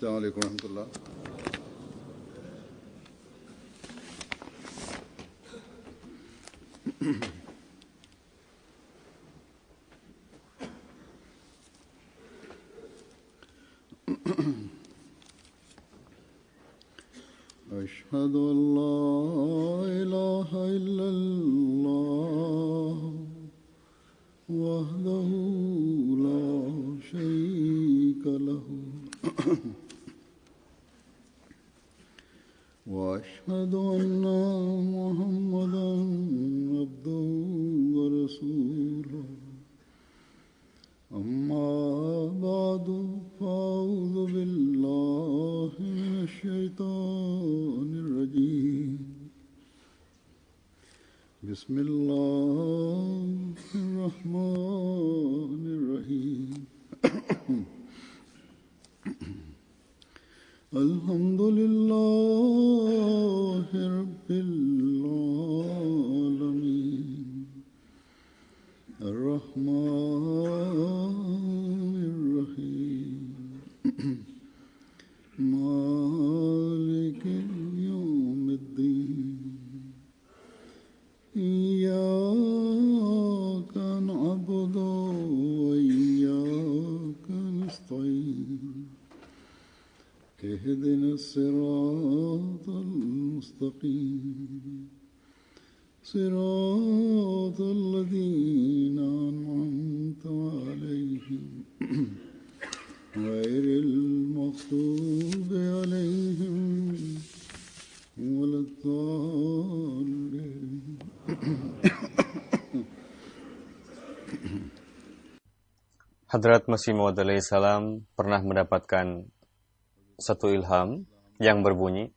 Assalamualaikum warahmatullah. أشهد أن لا إله إلا الله وحده لا شريك له وأشهد أن محمدا عبده ورسوله أما بعد فأعوذ بالله من الشيطان الرجيم بسم الله الرحمن الرحيم الحمد لله رب العالمين الرحمن الرحيم مالك يوم الدين إياك نعبد وإياك نستعين اهدنا الصراط المستقيم صراط الذين أنعمت عليهم غير المغضوب عليهم ولا الضالين. Hadrat Masih Maud alaihi salam pernah mendapatkan satu ilham yang berbunyi,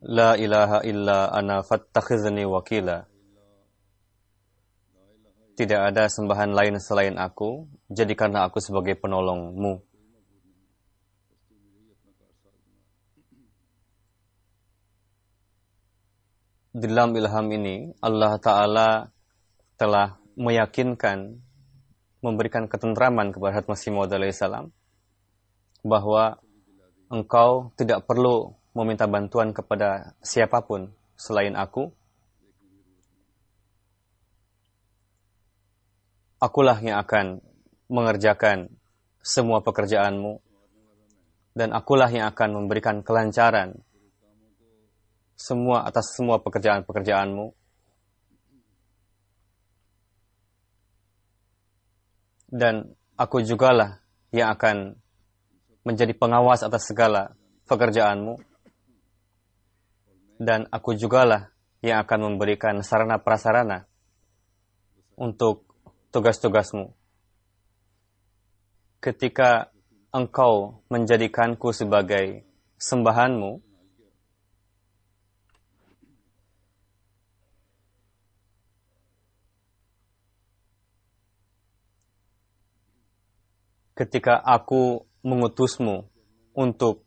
La ilaha illa ana fattakhizni wakila. Tidak ada sembahan lain selain aku, jadikanlah aku sebagai penolongmu. Di dalam ilham ini, Allah Ta'ala telah meyakinkan, memberikan ketentraman kepada Hadrat Masih Maud alaihi salam bahwa engkau tidak perlu meminta bantuan kepada siapapun selain aku. Akulah yang akan mengerjakan semua pekerjaanmu, dan akulah yang akan memberikan kelancaran atas semua pekerjaan-pekerjaanmu. Dan aku jugalah yang akan menjadi pengawas atas segala pekerjaanmu. Dan aku jugalah yang akan memberikan sarana-prasarana untuk tugas-tugasmu. Ketika engkau menjadikanku sebagai sembahanmu, ketika aku mengutusmu untuk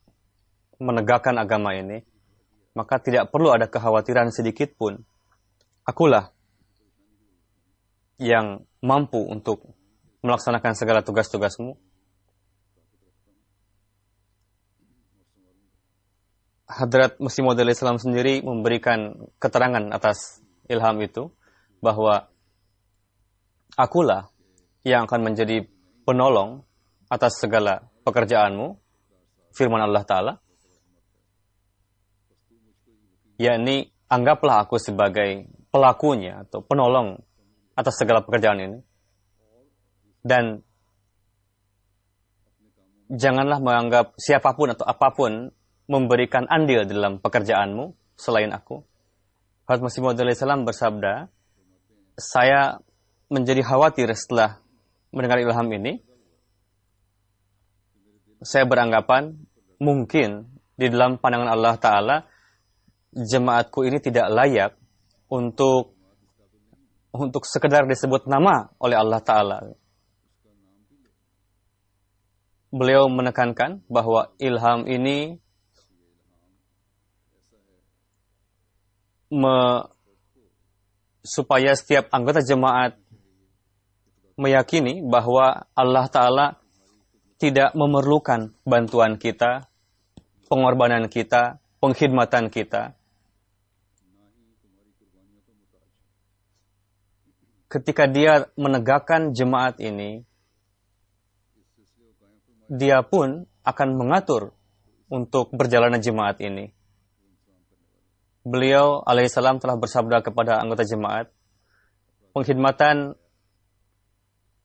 menegakkan agama ini, maka tidak perlu ada kekhawatiran sedikit pun. Akulah yang mampu untuk melaksanakan segala tugas-tugasmu. Hadrat Masih Maud alaihi salam sendiri memberikan keterangan atas ilham itu, bahwa akulah yang akan menjadi penolong atas segala pekerjaanmu, firman Allah Ta'ala, yakni anggaplah aku sebagai pelakunya atau penolong atas segala pekerjaan ini, dan janganlah menganggap siapapun atau apapun memberikan andil dalam pekerjaanmu selain aku. Hadrat Masih Maud alaihi salam bersabda, saya menjadi khawatir setelah mendengar ilham ini. Saya beranggapan mungkin di dalam pandangan Allah Ta'ala jemaatku ini tidak layak untuk sekedar disebut nama oleh Allah Ta'ala. Beliau menekankan bahwa ilham ini supaya setiap anggota jemaat meyakini bahwa Allah Ta'ala tidak memerlukan bantuan kita, pengorbanan kita, pengkhidmatan kita. Ketika dia menegakkan jemaat ini, dia pun akan mengatur untuk berjalannya jemaat ini. Beliau alaihissalam telah bersabda kepada anggota jemaat, pengkhidmatan,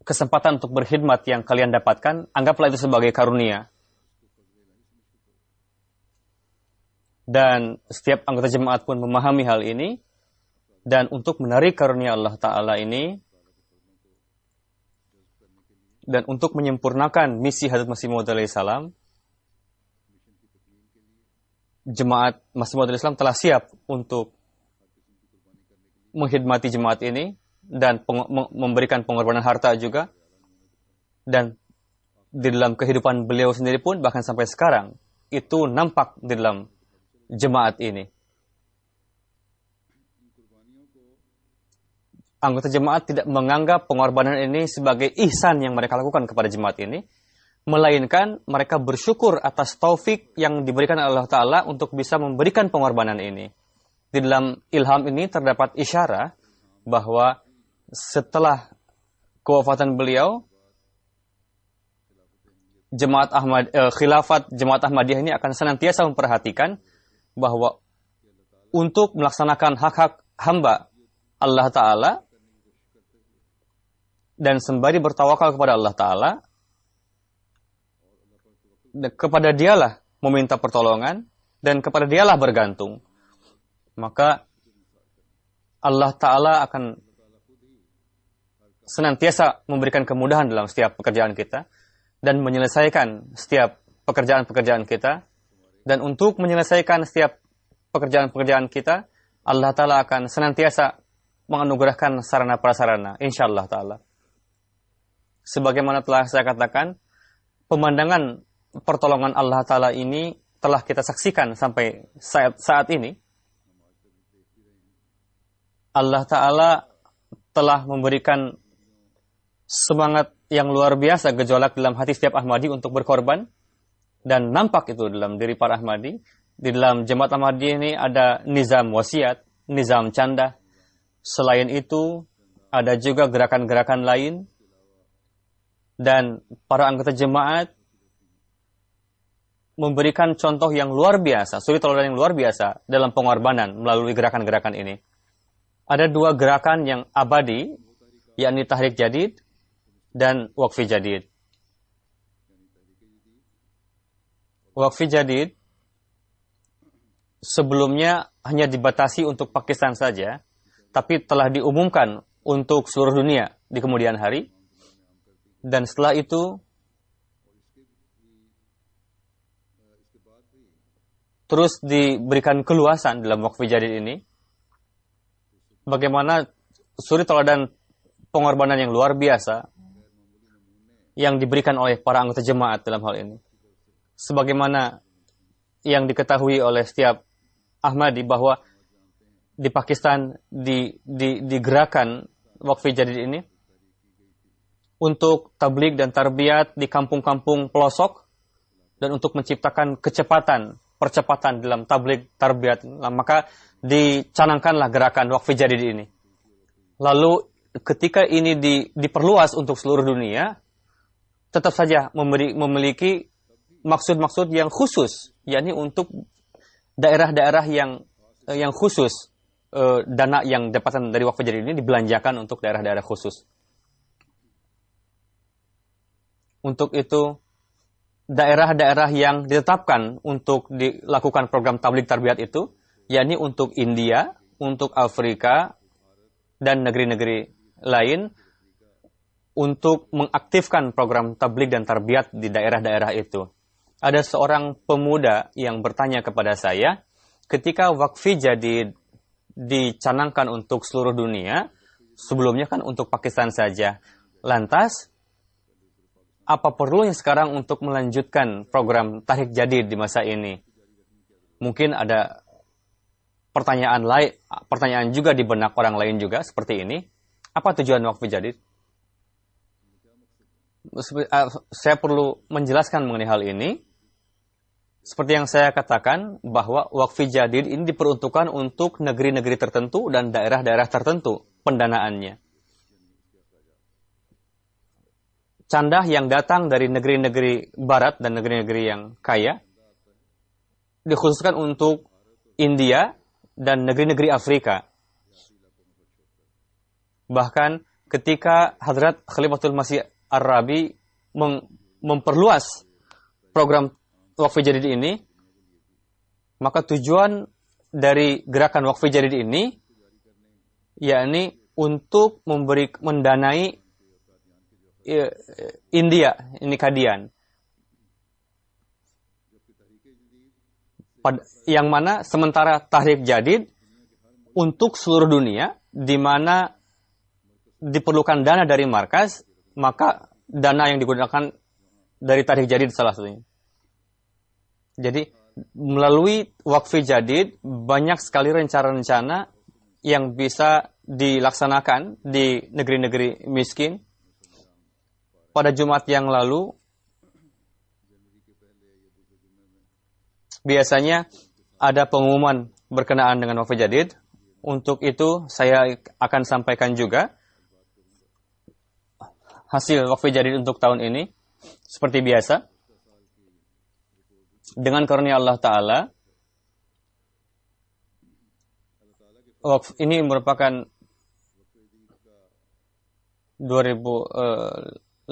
kesempatan untuk berkhidmat yang kalian dapatkan, anggaplah itu sebagai karunia. Dan setiap anggota jemaat pun memahami hal ini, dan untuk menarik karunia Allah Ta'ala ini, dan untuk menyempurnakan misi Hadrat Masih Maud alaihissalam, jemaat Masih Maud alaihissalam telah siap untuk menghidmati jemaat ini, dan memberikan pengorbanan harta juga. Dan di dalam kehidupan beliau sendiri pun, bahkan sampai sekarang, itu nampak di dalam jemaat ini. Anggota jemaat tidak menganggap pengorbanan ini sebagai ihsan yang mereka lakukan kepada jemaat ini, melainkan mereka bersyukur atas taufik yang diberikan Allah Ta'ala untuk bisa memberikan pengorbanan ini. Di dalam ilham ini terdapat isyarat bahwa setelah kewafatan beliau, khilafat Jemaat Ahmadiyah ini akan senantiasa memperhatikan bahwa untuk melaksanakan hak-hak hamba Allah Ta'ala dan sembari bertawakal kepada Allah Ta'ala, kepada dialah meminta pertolongan dan kepada dialah bergantung. Maka Allah Ta'ala akan senantiasa memberikan kemudahan dalam setiap pekerjaan kita dan menyelesaikan setiap pekerjaan-pekerjaan kita. Dan untuk menyelesaikan setiap pekerjaan-pekerjaan kita, Allah Ta'ala akan senantiasa menganugerahkan sarana-prasarana, insyaallah Ta'ala. Sebagaimana telah saya katakan, pemandangan pertolongan Allah Ta'ala ini telah kita saksikan sampai saat ini. Allah Ta'ala telah memberikan semangat yang luar biasa, gejolak dalam hati setiap Ahmadi untuk berkorban, dan nampak itu dalam diri para Ahmadi. Di dalam Jemaat Ahmadiyah ini ada nizam wasiat, nizam canda. Selain itu, ada juga gerakan-gerakan lain, dan para anggota jemaat memberikan contoh yang luar biasa, suri teladan yang luar biasa dalam pengorbanan melalui gerakan-gerakan ini. Ada dua gerakan yang abadi, yakni Tahrik Jadid dan Waqfi Jadid. Waqfi Jadid sebelumnya hanya dibatasi untuk Pakistan saja, tapi telah diumumkan untuk seluruh dunia di kemudian hari. Dan setelah itu, terus diberikan keluasan dalam Waqfi Jadid ini. Bagaimana suri teladan pengorbanan yang luar biasa yang diberikan oleh para anggota jemaat dalam hal ini. Sebagaimana yang diketahui oleh setiap Ahmadi bahwa di Pakistan di gerakan Waqfi Jadid ini untuk tabligh dan tarbiyat di kampung-kampung pelosok dan untuk menciptakan percepatan dalam tabligh tarbiyat, maka dicanangkanlah gerakan Waqfi Jadid ini. Lalu ketika ini diperluas untuk seluruh dunia, tetap saja memiliki maksud-maksud yang khusus, yakni untuk daerah-daerah yang khusus, dana yang dapatkan dari Waqfi Jadid ini dibelanjakan untuk daerah-daerah khusus. Untuk itu, daerah-daerah yang ditetapkan untuk dilakukan program tabligh tarbiyat itu, yakni untuk India, untuk Afrika, dan negeri-negeri lain, untuk mengaktifkan program tabligh dan tarbiyat di daerah-daerah itu. Ada seorang pemuda yang bertanya kepada saya, ketika Waqfi Jadid dicanangkan untuk seluruh dunia, sebelumnya kan untuk Pakistan saja. Lantas, apa perlunya sekarang untuk melanjutkan program Tahrik Jadid di masa ini? Mungkin ada pertanyaan juga di benak orang lain juga seperti ini. Apa tujuan Waqfi Jadid? saya perlu menjelaskan mengenai hal ini. Seperti yang saya katakan, bahwa wakfi jadid ini diperuntukkan untuk negeri-negeri tertentu dan daerah-daerah tertentu pendanaannya. Candah yang datang dari negeri-negeri barat dan negeri-negeri yang kaya dikhususkan untuk India dan negeri-negeri Afrika. Bahkan ketika Hadrat Khalifatul Masih Ar-Rabi memperluas program wakfi jadid ini, maka tujuan dari gerakan wakfi jadid ini yakni untuk mendanai India, ini Kadian. Yang mana sementara Tahrik Jadid untuk seluruh dunia, di mana diperlukan dana dari markas, maka dana yang digunakan dari Tahrik Jadid salah satunya. Jadi melalui wakfi jadid banyak sekali rencana-rencana yang bisa dilaksanakan di negeri-negeri miskin. Pada Jumat yang lalu, biasanya ada pengumuman berkenaan dengan wakfi jadid. Untuk itu, saya akan sampaikan juga hasil wakfi jadid untuk tahun ini. Seperti biasa, dengan karunia Allah Ta'ala, ini merupakan 2015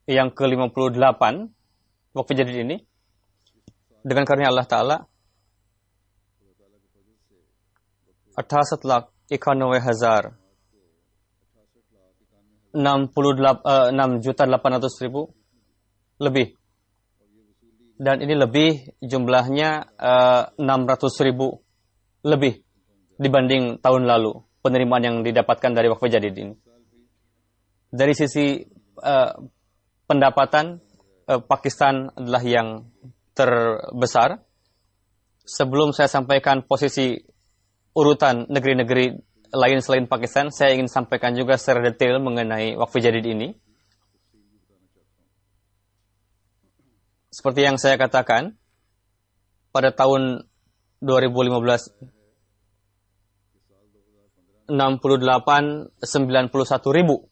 yang ke-58 wakfi jadid ini. Dengan karunia Allah Ta'ala, 6,800,000 lebih. Dan ini lebih, jumlahnya 600,000 lebih dibanding tahun lalu penerimaan yang didapatkan dari wakfi jadid ini. Dari sisi pendapatan, Pakistan adalah yang terbesar. Sebelum saya sampaikan posisi urutan negeri-negeri lain selain Pakistan, saya ingin sampaikan juga secara detail mengenai wakfi jadid ini. Seperti yang saya katakan, pada tahun 2015, 68,91,000.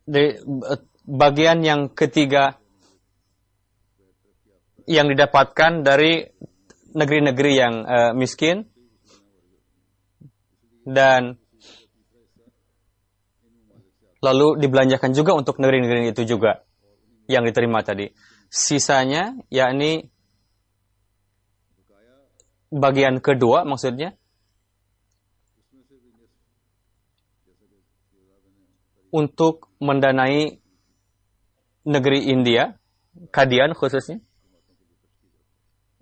Dari bagian yang ketiga yang didapatkan dari negeri-negeri yang miskin, dan lalu dibelanjakan juga untuk negeri-negeri itu juga yang diterima tadi. Sisanya, yakni bagian kedua maksudnya, untuk mendanai negeri India, Kadian khususnya.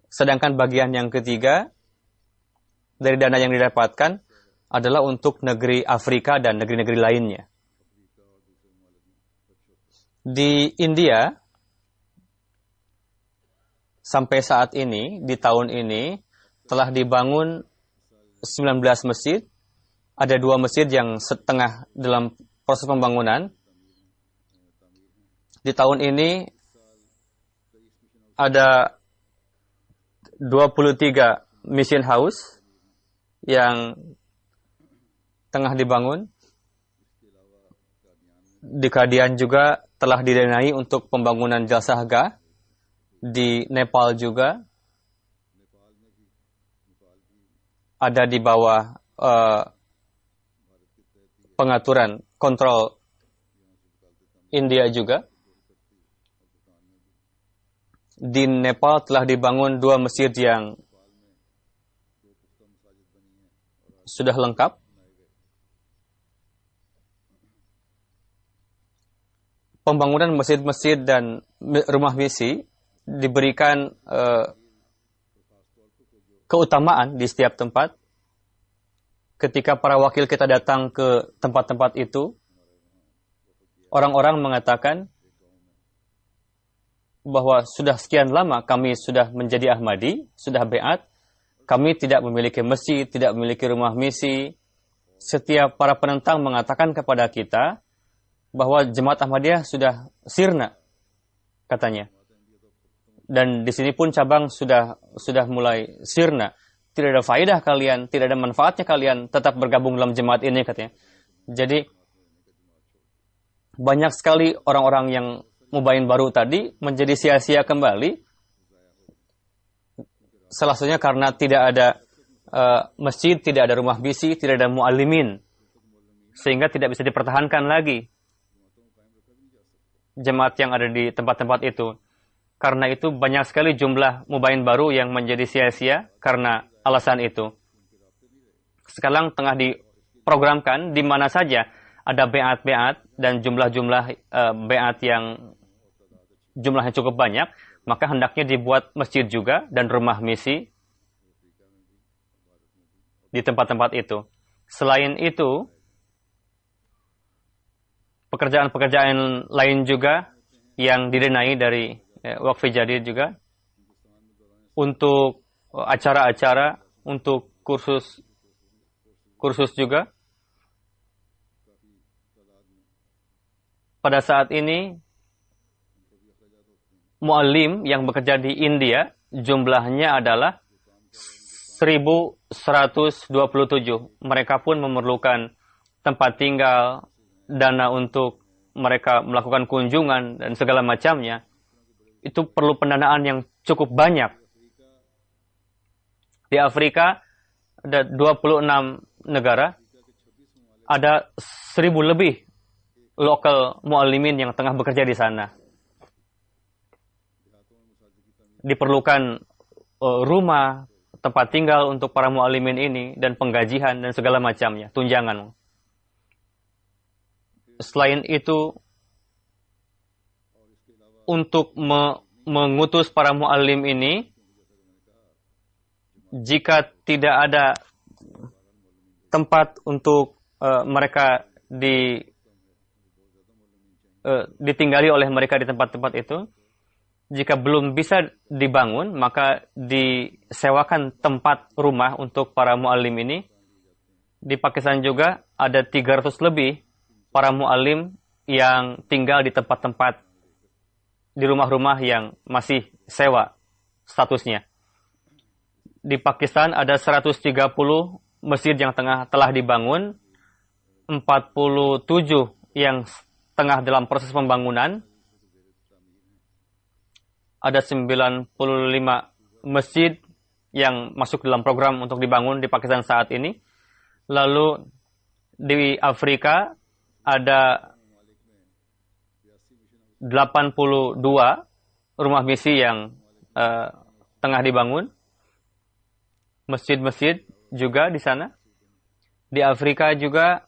Sedangkan bagian yang ketiga dari dana yang didapatkan adalah untuk negeri Afrika dan negeri-negeri lainnya. Di India, sampai saat ini, di tahun ini, telah dibangun 19 masjid. Ada 2 masjid yang setengah dalam proses pembangunan. Di tahun ini, ada 23 mission house yang tengah dibangun. Di Kadian juga telah didanai untuk pembangunan Jalsahgah. Di Nepal juga ada di bawah pengaturan kontrol India juga. Di Nepal telah dibangun 2 masjid yang sudah lengkap. Pembangunan masjid-masjid dan rumah misi diberikan keutamaan di setiap tempat. Ketika para wakil kita datang ke tempat-tempat itu, orang-orang mengatakan bahwa sudah sekian lama kami sudah menjadi Ahmadi, sudah beat, kami tidak memiliki masjid, tidak memiliki rumah misi. Setiap para penentang mengatakan kepada kita bahwa Jemaat Ahmadiyah sudah sirna, katanya. Dan di sini pun cabang sudah mulai sirna. Tidak ada faedah kalian, tidak ada manfaatnya kalian tetap bergabung dalam jemaat ini, katanya. Jadi banyak sekali orang-orang yang mubayin baru tadi menjadi sia-sia kembali. Salah satunya karena tidak ada masjid, tidak ada rumah misi, tidak ada muallimin. Sehingga tidak bisa dipertahankan lagi jemaat yang ada di tempat-tempat itu. Karena itu banyak sekali jumlah mubayin baru yang menjadi sia-sia karena alasan itu. Sekarang tengah diprogramkan di mana saja ada beat-beat dan jumlah-jumlah beat yang jumlahnya cukup banyak, maka hendaknya dibuat masjid juga dan rumah misi di tempat-tempat itu. Selain itu, pekerjaan-pekerjaan lain juga yang didanai dari Waqf Jadid juga, untuk acara-acara, untuk kursus juga. Pada saat ini, muallim yang bekerja di India jumlahnya adalah 1127. Mereka pun memerlukan tempat tinggal, dana untuk mereka melakukan kunjungan dan segala macamnya. Itu perlu pendanaan yang cukup banyak. Di Afrika ada 26 negara, ada 1000 lebih lokal muallimin yang tengah bekerja di sana. Diperlukan rumah, tempat tinggal untuk para muallimin ini, dan penggajian dan segala macamnya, tunjangan. Selain itu, untuk mengutus para muallim ini, jika tidak ada tempat untuk mereka ditinggali oleh mereka di tempat-tempat itu, jika belum bisa dibangun, maka disewakan tempat rumah untuk para muallim ini. Di Pakistan juga ada 300 lebih para muallim yang tinggal di tempat-tempat, di rumah-rumah yang masih sewa statusnya. Di Pakistan ada 130 masjid yang telah dibangun, 47 yang tengah dalam proses pembangunan, ada 95 masjid yang masuk dalam program untuk dibangun di Pakistan saat ini. Lalu di Afrika ada 82 rumah misi yang tengah dibangun. Masjid-masjid juga di sana. Di Afrika juga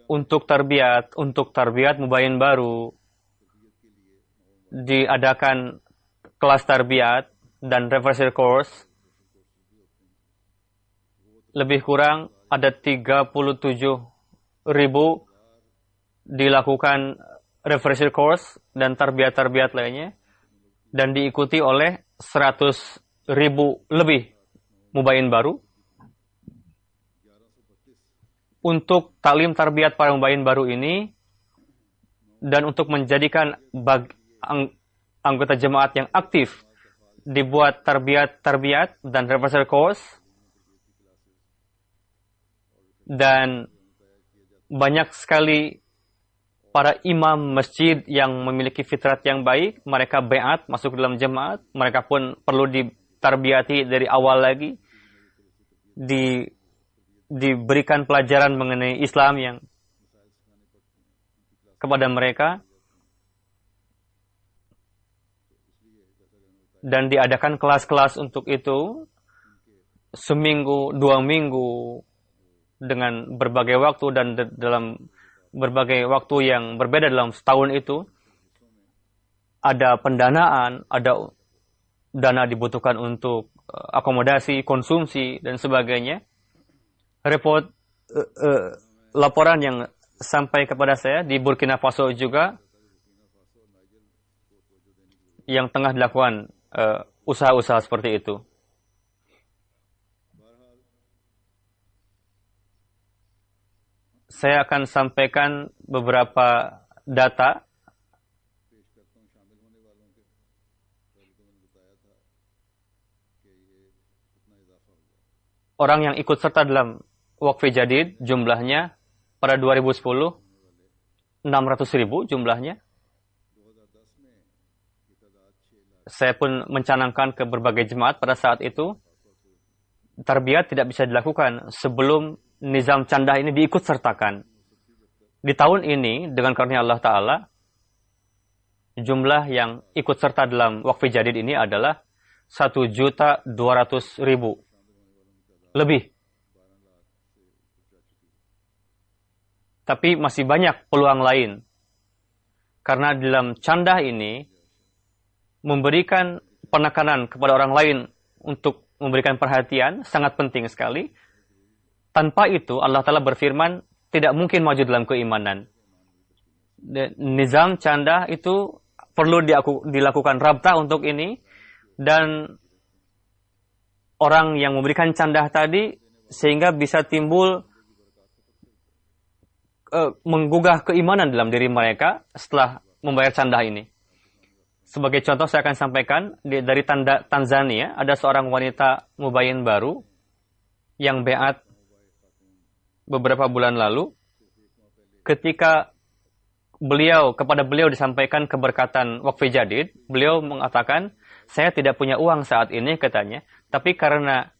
untuk tarbiyat mubayin baru diadakan kelas tarbiyat dan refresher course. Lebih kurang ada 37.000 dilakukan refresher course dan tarbiyat-tarbiyat lainnya, dan diikuti oleh 100.000 lebih mubayin baru. Untuk taklim tarbiyat para mubayin baru ini, dan untuk menjadikan anggota jemaat yang aktif, dibuat tarbiyat dan refresher course, dan banyak sekali para imam masjid yang memiliki fitrat yang baik, mereka beat masuk dalam jemaat, mereka pun perlu ditarbiyati dari awal lagi, diberikan pelajaran mengenai Islam yang kepada mereka, dan diadakan kelas-kelas untuk itu seminggu, 2 minggu, dengan berbagai waktu dan dalam berbagai waktu yang berbeda dalam setahun itu. Ada pendanaan, ada dana dibutuhkan untuk akomodasi, konsumsi, dan sebagainya. Laporan yang sampai kepada saya di Burkina Faso juga yang tengah dilakukan usaha-usaha seperti itu. Saya akan sampaikan beberapa data orang yang ikut serta dalam Waqf Jadid jumlahnya pada 2010 600.000 jumlahnya. Saya pun mencanangkan ke berbagai jemaat pada saat itu. Tarbiyat tidak bisa dilakukan sebelum nizam candah ini diikut sertakan. Di tahun ini, dengan karunia Allah Ta'ala, jumlah yang ikut serta dalam Waqf Jadid ini adalah 1.200.000 lebih. Tapi masih banyak peluang lain. Karena dalam candah ini memberikan penekanan kepada orang lain untuk memberikan perhatian sangat penting sekali. Tanpa itu Allah Ta'ala berfirman tidak mungkin maju dalam keimanan. Nizam candah itu perlu dilakukan rabta untuk ini, dan orang yang memberikan candah tadi sehingga bisa timbul menggugah keimanan dalam diri mereka setelah membayar candah ini. Sebagai contoh saya akan sampaikan dari Tanzania ada seorang wanita mubayyin baru yang beat beberapa bulan lalu. Ketika kepada beliau disampaikan keberkatan Waqf Jadid, beliau mengatakan, saya tidak punya uang saat ini katanya, tapi karena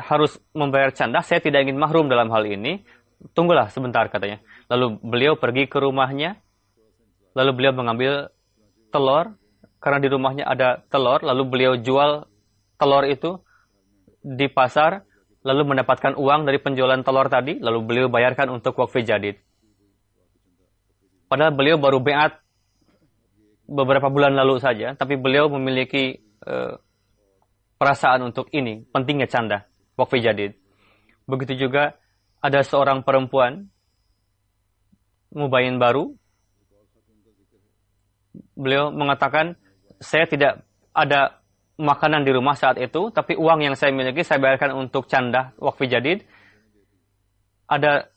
harus membayar candah, saya tidak ingin mahrum dalam hal ini. Tunggulah sebentar katanya. Lalu beliau pergi ke rumahnya. Lalu beliau mengambil telur. Karena di rumahnya ada telur. Lalu beliau jual telur itu di pasar. Lalu mendapatkan uang dari penjualan telur tadi. Lalu beliau bayarkan untuk Waqf Jadid. Padahal beliau baru beat beberapa bulan lalu saja. Tapi beliau memiliki perasaan untuk ini. Pentingnya candah Waqf Jadid. Begitu juga ada seorang perempuan mubayyin baru. Beliau mengatakan, saya tidak ada makanan di rumah saat itu, tapi uang yang saya miliki saya bayarkan untuk candah Waqf Jadid. Ada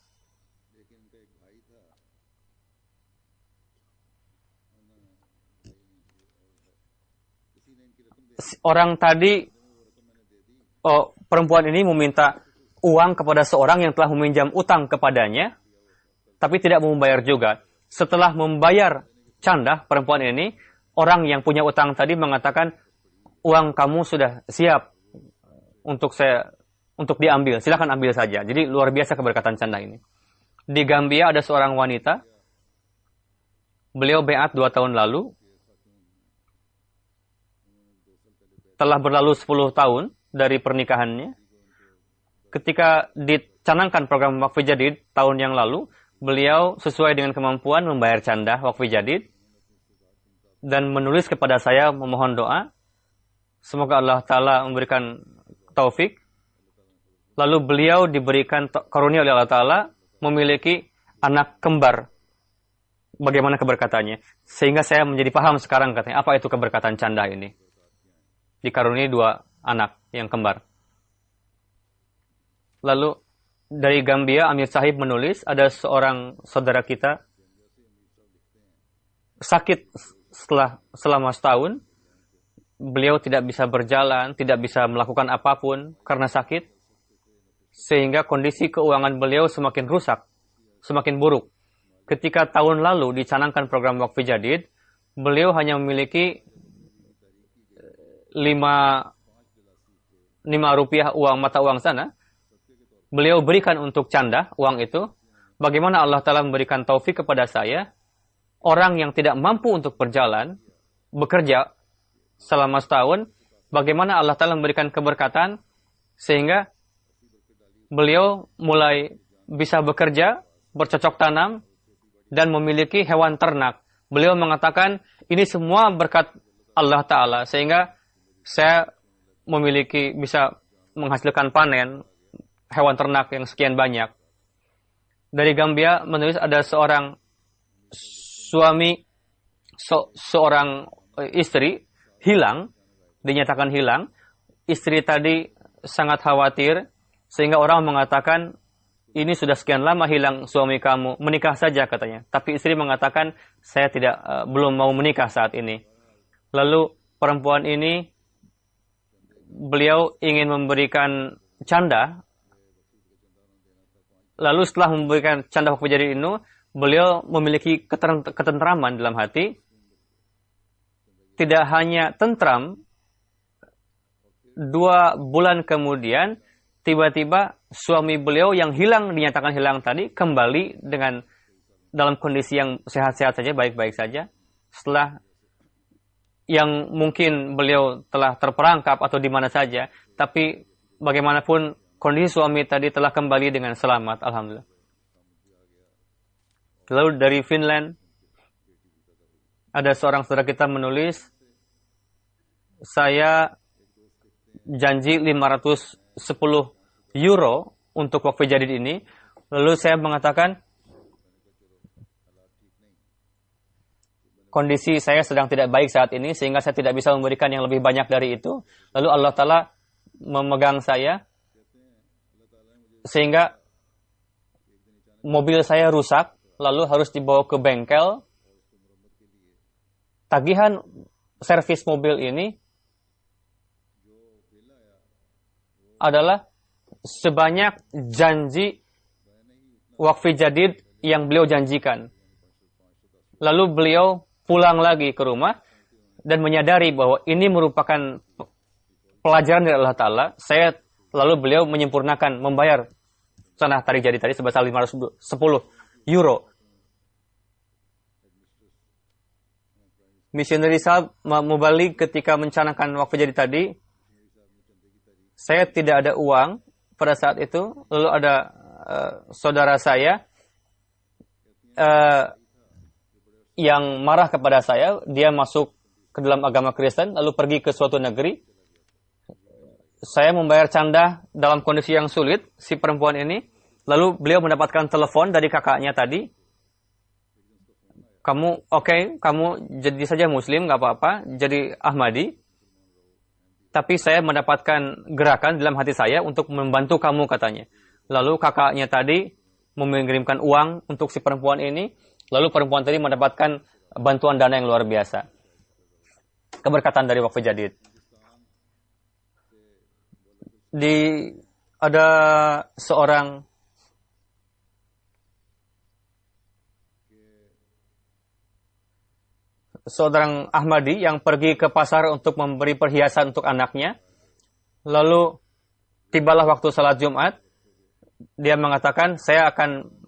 orang tadi, perempuan ini meminta uang kepada seorang yang telah meminjam utang kepadanya, tapi tidak mau membayar juga. Setelah membayar candah perempuan ini, orang yang punya utang tadi mengatakan, uang kamu sudah siap untuk diambil, silakan ambil saja. Jadi luar biasa keberkatan candah ini. Di Gambia ada seorang wanita, beliau beat 2 tahun lalu, telah berlalu 10 tahun dari pernikahannya. Ketika dicanangkan program Waqf Jadid tahun yang lalu, beliau sesuai dengan kemampuan membayar candah Waqf Jadid dan menulis kepada saya memohon doa. Semoga Allah Ta'ala memberikan taufik. Lalu beliau diberikan karunia oleh Allah Ta'ala memiliki anak kembar. Bagaimana keberkatannya? Sehingga saya menjadi paham sekarang katanya, apa itu keberkatan candah ini. Dikaruniai 2 anak yang kembar. Lalu dari Gambia, Amir Sahib menulis, ada seorang saudara kita sakit selama setahun. Beliau tidak bisa berjalan, tidak bisa melakukan apapun karena sakit. Sehingga kondisi keuangan beliau semakin rusak, semakin buruk. Ketika tahun lalu dicanangkan program Waqf Jadid, beliau hanya memiliki 5 rupiah mata uang sana. Beliau berikan untuk candah uang itu. Bagaimana Allah Ta'ala memberikan taufik kepada saya, orang yang tidak mampu untuk berjalan, bekerja selama setahun, bagaimana Allah Ta'ala memberikan keberkatan, sehingga beliau mulai bisa bekerja, bercocok tanam, dan memiliki hewan ternak. Beliau mengatakan, ini semua berkat Allah Ta'ala, sehingga saya bisa menghasilkan panen hewan ternak yang sekian banyak. Dari Gambia menulis ada seorang suami seorang istri hilang, dinyatakan hilang. Istri tadi sangat khawatir sehingga orang mengatakan, ini sudah sekian lama hilang suami kamu, menikah saja katanya. Tapi istri mengatakan, saya belum mau menikah saat ini. Lalu perempuan ini, beliau ingin memberikan canda. Lalu setelah memberikan canda waktu jadi ini, beliau memiliki ketentraman dalam hati. Tidak hanya tentram, 2 bulan kemudian, tiba-tiba suami beliau yang hilang, dinyatakan hilang tadi, kembali dalam kondisi yang sehat-sehat saja, baik-baik saja. Setelah yang mungkin beliau telah terperangkap atau di mana saja, tapi bagaimanapun kondisi suami tadi telah kembali dengan selamat, alhamdulillah. Lalu dari Finland, ada seorang saudara kita menulis, saya janji 510 euro untuk wakfu jadid ini. Lalu saya mengatakan, kondisi saya sedang tidak baik saat ini, sehingga saya tidak bisa memberikan yang lebih banyak dari itu. Lalu Allah Ta'ala memegang saya, sehingga mobil saya rusak, lalu harus dibawa ke bengkel. Tagihan servis mobil ini adalah sebanyak janji wakfu jadid yang beliau janjikan. Lalu beliau pulang lagi ke rumah dan menyadari bahwa ini merupakan pelajaran dari Allah Ta'ala. Lalu beliau menyempurnakan membayar tanah tarik jadid tadi sebesar 510 euro. Misioneri Sahab Mubalik ketika mencanangkan wakfu jadid tadi, saya tidak ada uang pada saat itu. Lalu ada saudara saya yang marah kepada saya. Dia masuk ke dalam agama Kristen, lalu pergi ke suatu negeri. Saya membayar canda dalam kondisi yang sulit, si perempuan ini. Lalu beliau mendapatkan telepon dari kakaknya tadi. Kamu jadi saja Muslim, nggak apa-apa, jadi Ahmadi. Tapi saya mendapatkan gerakan dalam hati saya untuk membantu kamu, katanya. Lalu kakaknya tadi mengirimkan uang untuk si perempuan ini. Lalu perempuan tadi mendapatkan bantuan dana yang luar biasa. Keberkatan dari wakfu jadid. Ada seorang Ahmadi yang pergi ke pasar untuk memberi perhiasan untuk anaknya. Lalu tibalah waktu salat Jumat. Dia mengatakan, saya akan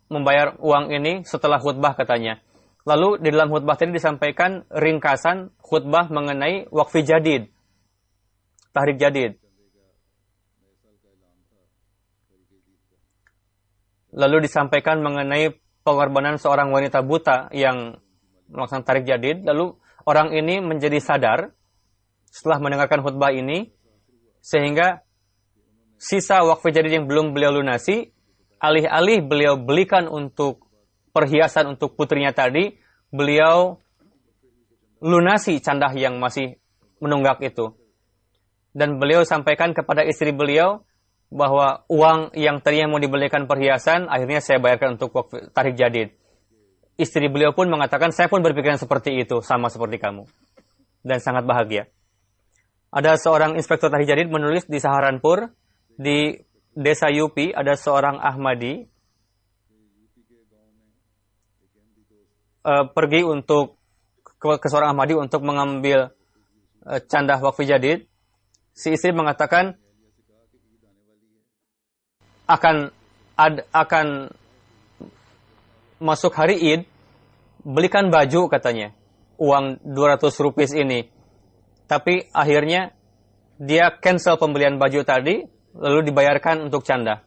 membayar uang ini setelah khutbah, katanya. Lalu di dalam khutbah tadi disampaikan ringkasan khutbah mengenai wakfu jadid, tahrik jadid. Lalu disampaikan mengenai pengorbanan seorang wanita buta yang melaksanakan tarik jadid. Lalu orang ini menjadi sadar setelah mendengarkan khutbah ini, sehingga sisa wakfu jadid yang belum beliau lunasi, alih-alih beliau belikan untuk perhiasan untuk putrinya tadi, beliau lunasi candah yang masih menunggak itu. Dan beliau sampaikan kepada istri beliau bahwa uang yang tadinya mau dibelikan perhiasan, akhirnya saya bayarkan untuk wakfu tarik jadid. Istri beliau pun mengatakan, saya pun berpikiran seperti itu, sama seperti kamu. Dan sangat bahagia. Ada seorang inspektur tarik jadid menulis di Saharanpur, di desa Yupi, ada seorang Ahmadi pergi ke seorang Ahmadi untuk mengambil candah wakfu jadid. Si istri mengatakan, akan masuk hari Id, belikan baju, katanya, uang 200 rupiah ini. Tapi akhirnya dia cancel pembelian baju tadi, lalu dibayarkan untuk canda.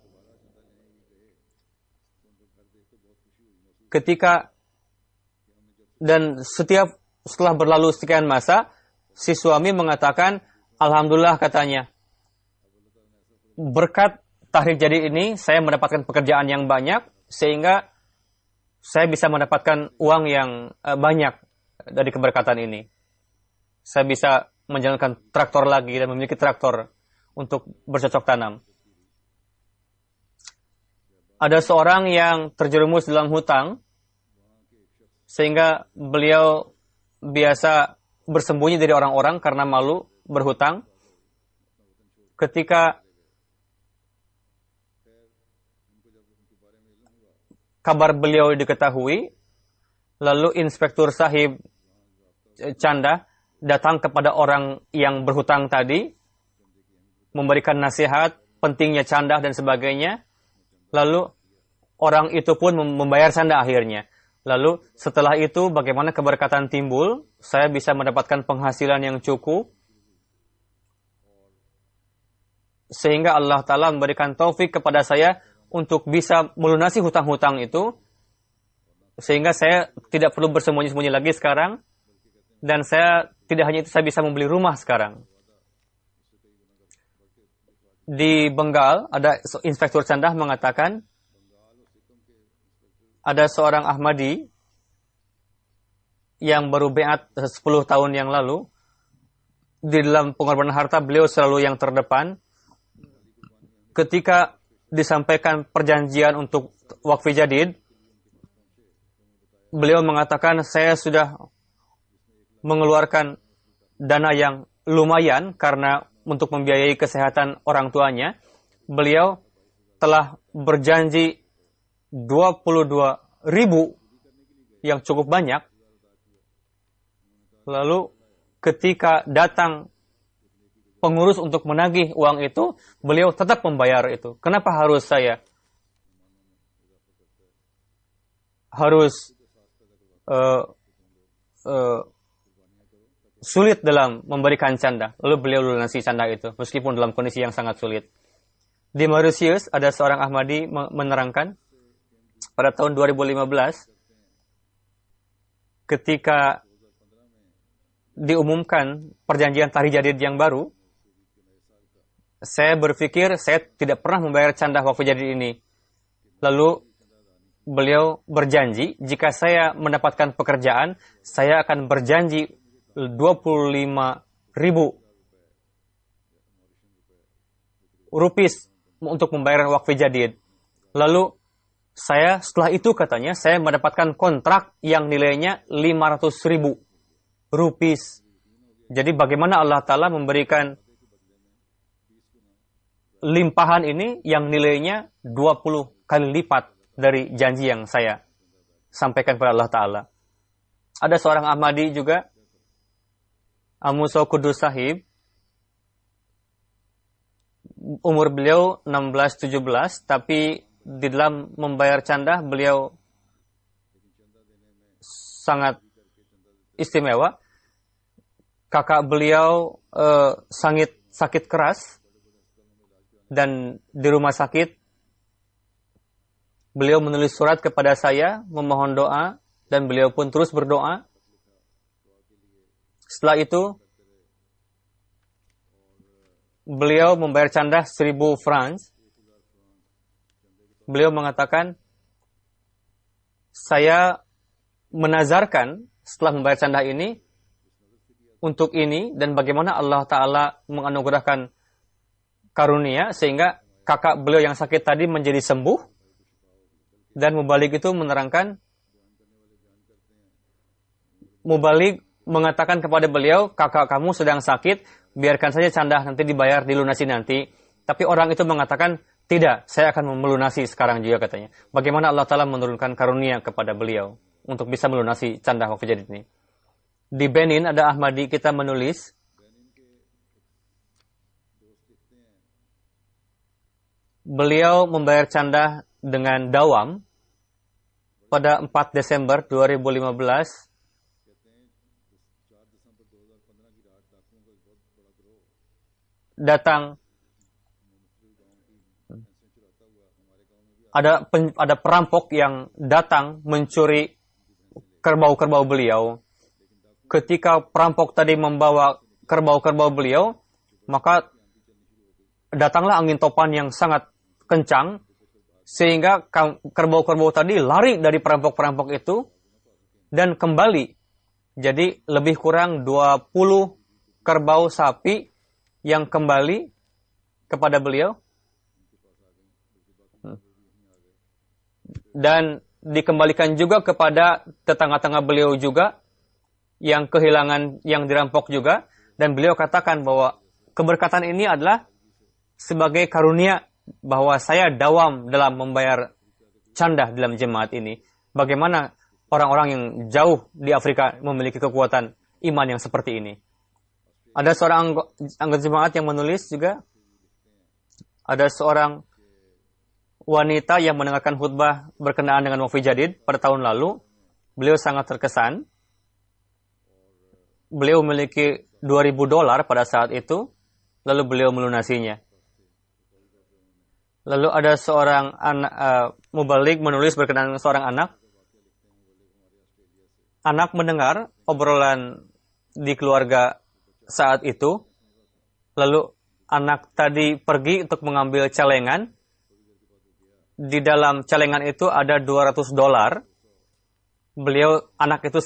Setelah berlalu sekian masa, si suami mengatakan, alhamdulillah, katanya, berkat tahrik jadid ini, saya mendapatkan pekerjaan yang banyak, sehingga saya bisa mendapatkan uang yang banyak dari keberkatan ini. Saya bisa menjalankan traktor lagi dan memiliki traktor untuk bercocok tanam. Ada seorang yang terjerumus dalam hutang, sehingga beliau biasa bersembunyi dari orang-orang karena malu berhutang. Ketika kabar beliau diketahui, lalu Inspektur Sahib Canda datang kepada orang yang berhutang tadi, memberikan nasihat, pentingnya canda dan sebagainya. Lalu orang itu pun membayar canda akhirnya. Lalu setelah itu bagaimana keberkatan timbul, saya bisa mendapatkan penghasilan yang cukup, sehingga Allah Ta'ala memberikan taufik kepada saya untuk bisa melunasi hutang-hutang itu, sehingga saya tidak perlu bersembunyi-sembunyi lagi sekarang, dan saya tidak hanya itu, saya bisa membeli rumah sekarang. Di Bengal, ada Inspektur Candah mengatakan, ada seorang Ahmadi yang baru beat 10 tahun yang lalu. Di dalam pengorbanan harta, beliau selalu yang terdepan. Ketika disampaikan perjanjian untuk wakfi jadid, beliau mengatakan, saya sudah mengeluarkan dana yang lumayan karena untuk membiayai kesehatan orang tuanya. Beliau telah berjanji 22.000 yang cukup banyak. Lalu ketika datang pengurus untuk menagih uang itu, beliau tetap membayar itu. Kenapa harus saya harus sulit dalam memberikan canda? Lalu beliau lunasi canda itu, meskipun dalam kondisi yang sangat sulit. Di Mauritius, ada seorang Ahmadi menerangkan, pada tahun 2015, ketika diumumkan perjanjian tarikh jadid yang baru, saya berpikir saya tidak pernah membayar canda wakfu jadid ini. Lalu beliau berjanji, jika saya mendapatkan pekerjaan, saya akan berjanji 25.000 rupis untuk membayar wakfu jadid. Lalu saya setelah itu katanya, saya mendapatkan kontrak yang nilainya 500.000 rupis. Jadi bagaimana Allah Ta'ala memberikan limpahan ini yang nilainya 20 kali lipat dari janji yang saya sampaikan kepada Allah Ta'ala. Ada seorang Ahmadi juga, Amuso Kudus Sahib, umur beliau 16-17, tapi di dalam membayar canda beliau sangat istimewa. Kakak beliau sakit keras, dan di rumah sakit beliau menulis surat kepada saya memohon doa, dan beliau pun terus berdoa. Setelah itu beliau membayar canda 1.000 francs. Beliau mengatakan, saya menazarkan setelah membayar canda ini untuk ini, dan bagaimana Allah Ta'ala menganugerahkan karunia sehingga kakak beliau yang sakit tadi menjadi sembuh. Dan Mubalik itu menerangkan, Mubalik mengatakan kepada beliau, kakak kamu sedang sakit, biarkan saja canda, nanti dibayar, dilunasi nanti. Tapi orang itu mengatakan, tidak, saya akan melunasi sekarang juga katanya. Bagaimana Allah Ta'ala menurunkan karunia kepada beliau untuk bisa melunasi canda wakfu jadid ini. Di Benin ada Ahmadi kita menulis, beliau membayar canda dengan dawam pada 4 Desember 2015. Datang ada perampok yang datang mencuri kerbau-kerbau beliau. Ketika perampok tadi membawa kerbau-kerbau beliau, maka datanglah angin topan yang sangat kencang, Sehingga kerbau-kerbau tadi lari dari perampok-perampok itu dan kembali. Jadi lebih kurang 20 kerbau sapi yang kembali kepada beliau. Dan dikembalikan juga kepada tetangga-tetangga beliau juga yang kehilangan, yang dirampok juga. Dan beliau katakan bahwa keberkatan ini adalah sebagai karunia bahwa saya dawam dalam membayar canda dalam jemaat ini. Bagaimana orang-orang yang jauh di Afrika memiliki kekuatan iman yang seperti ini. Ada seorang anggota jemaat yang menulis juga, ada seorang wanita yang mendengarkan khutbah berkenaan dengan Waqf Jadid pada tahun lalu. Beliau sangat terkesan. Beliau memiliki $2.000 pada saat itu, lalu beliau melunasinya. Lalu ada seorang anak mubalik menulis berkenaan dengan seorang anak. Anak mendengar obrolan di keluarga saat itu, lalu anak tadi pergi untuk mengambil celengan. Di dalam celengan itu ada $200. Anak itu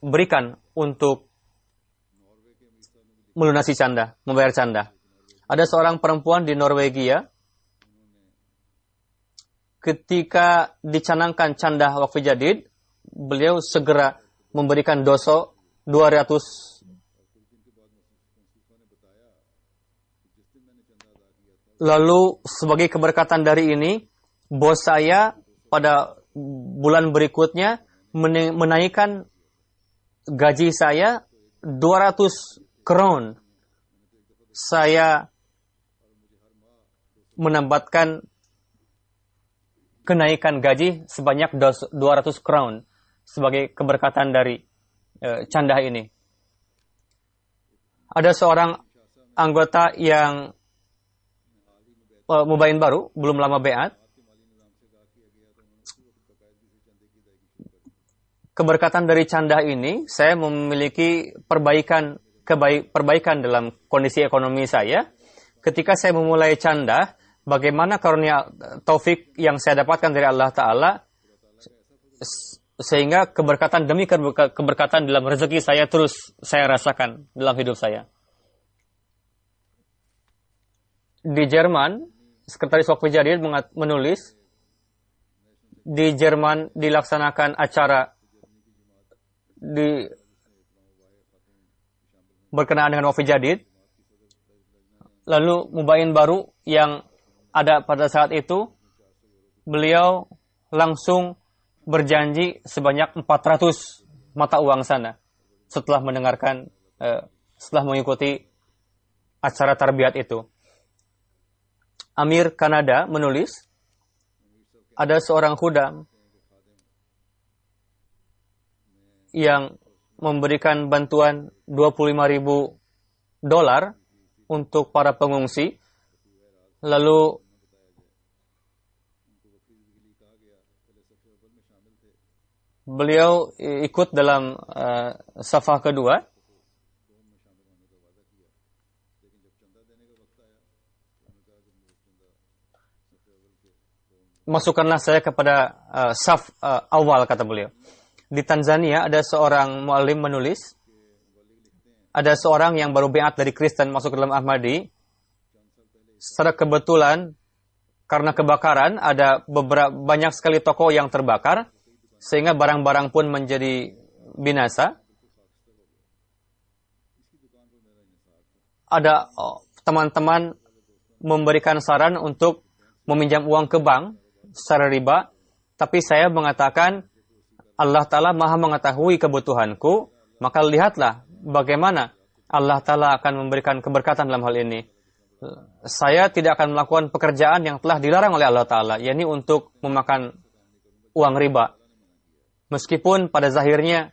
berikan untuk melunasi canda, membayar canda. Ada seorang perempuan di Norwegia, ketika dicanangkan canda Waqf Jadid, beliau segera memberikan doso 200. Lalu sebagai keberkatan dari ini, bos saya pada bulan berikutnya menaikkan gaji saya 200 kron. Saya menambahkan kenaikan gaji sebanyak 200 crown sebagai keberkatan dari canda ini. Ada seorang anggota yang mubayin baru, belum lama beat. Keberkatan dari canda ini, saya memiliki perbaikan dalam kondisi ekonomi saya. Ketika saya memulai canda, bagaimana karunia taufik yang saya dapatkan dari Allah Ta'ala, sehingga keberkatan demi keberkatan dalam rezeki saya terus saya rasakan dalam hidup saya. Di Jerman, Sekretaris Waqf Jadid menulis, di Jerman dilaksanakan acara berkenaan dengan Waqf Jadid. Lalu mubayin baru yang ada pada saat itu, beliau langsung berjanji sebanyak 400 mata uang sana setelah mengikuti acara tarbiyat itu. Amir Kanada menulis, ada seorang khudam yang memberikan bantuan $25.000 untuk para pengungsi. Lalu beliau ikut dalam safah kedua. Masukkanlah saya kepada saf awal, kata beliau. Di Tanzania ada seorang mu'alim menulis, ada seorang yang baru beat dari Kristen masuk ke dalam Ahmadi. Secara kebetulan, karena kebakaran, ada banyak sekali toko yang terbakar, sehingga barang-barang pun menjadi binasa. Ada teman-teman memberikan saran untuk meminjam uang ke bank secara riba, tapi saya mengatakan Allah Ta'ala maha mengetahui kebutuhanku, maka lihatlah bagaimana Allah Ta'ala akan memberikan keberkatan dalam hal ini. Saya tidak akan melakukan pekerjaan yang telah dilarang oleh Allah Ta'ala, yakni untuk memakan uang riba. Meskipun pada zahirnya.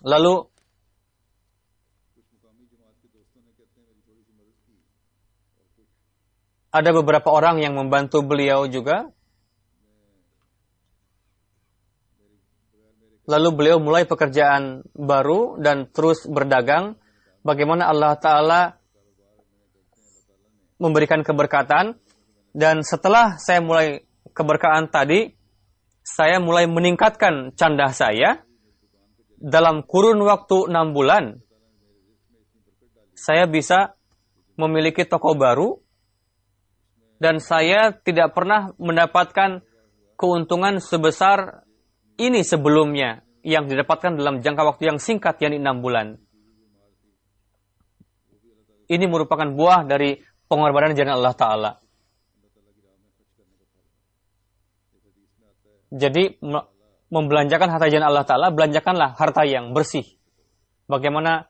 Lalu ada beberapa orang yang membantu beliau juga. Lalu beliau mulai pekerjaan baru dan terus berdagang. Bagaimana Allah Ta'ala memberikan keberkatan, dan setelah saya mulai keberkahan tadi, saya mulai meningkatkan candah saya. Dalam kurun waktu 6 bulan, saya bisa memiliki toko baru, dan saya tidak pernah mendapatkan keuntungan sebesar ini sebelumnya, yang didapatkan dalam jangka waktu yang singkat, yakni 6 bulan. Ini merupakan buah dari pengorbanan jalan Allah Ta'ala. Jadi, membelanjakan harta jalan Allah Ta'ala, belanjakanlah harta yang bersih. Bagaimana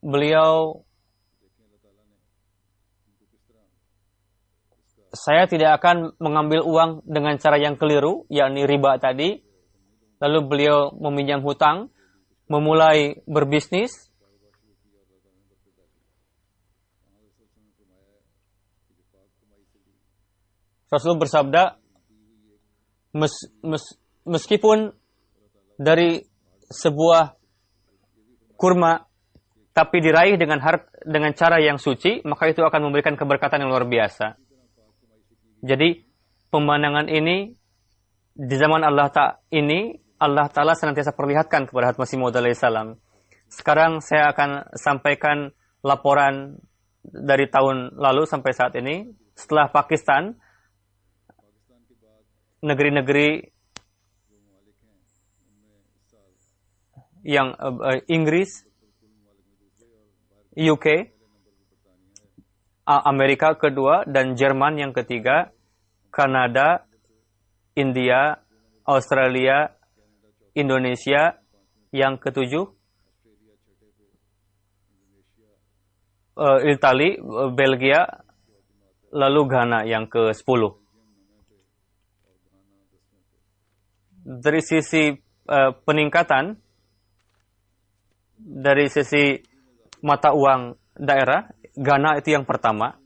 beliau, saya tidak akan mengambil uang dengan cara yang keliru, yakni riba tadi. Lalu beliau meminjam hutang, memulai berbisnis. Rasul bersabda, meskipun dari sebuah kurma, tapi diraih dengan cara yang suci, maka itu akan memberikan keberkatan yang luar biasa. Jadi, pemandangan ini, di zaman Allah Ta'ala senantiasa perlihatkan kepada Hazrat Masih Maud alaihissalam. Sekarang saya akan sampaikan laporan dari tahun lalu sampai saat ini. Setelah Pakistan, negeri-negeri yang Inggris, UK, Amerika kedua, dan Jerman yang ketiga, Kanada, India, Australia, Indonesia yang ketujuh, Italia, Belgia, lalu Ghana yang ke-10. Dari sisi peningkatan, dari sisi mata uang daerah, Ghana itu yang pertama.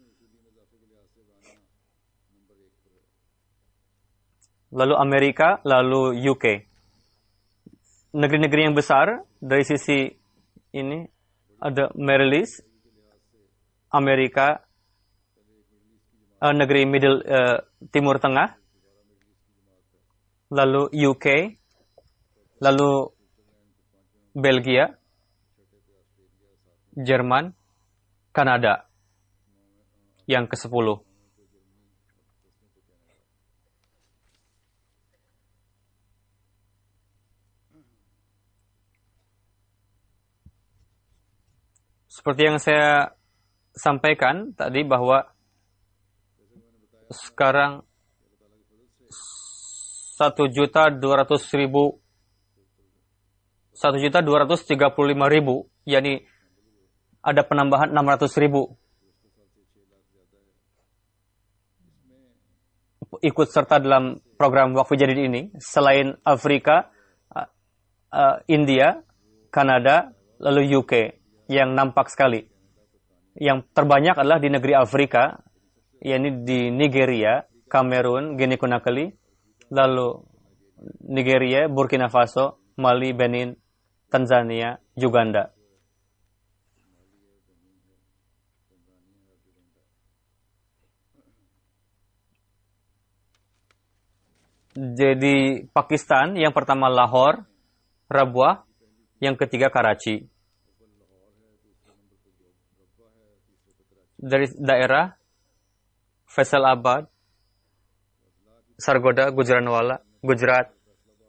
Lalu Amerika, lalu UK. Negeri-negeri yang besar dari sisi ini ada Maryland, Amerika, negeri Timur Tengah, lalu UK, lalu Belgia, Jerman, Kanada yang ke-10. Seperti yang saya sampaikan tadi bahwa sekarang 1.235.000, yakni ada penambahan 600.000 ikut serta dalam program Waqf Jadid ini, selain Afrika, India, Kanada, lalu UK yang nampak sekali. Yang terbanyak adalah di negeri Afrika, yakni di Nigeria, Kamerun, Guinea Conakry, lalu Nigeria, Burkina Faso, Mali, Benin, Tanzania, Uganda. Jadi Pakistan yang pertama Lahore, Rabwah, yang ketiga Karachi. Dari daerah Faisalabad, Sargodha, Gujranwala, Gujarat,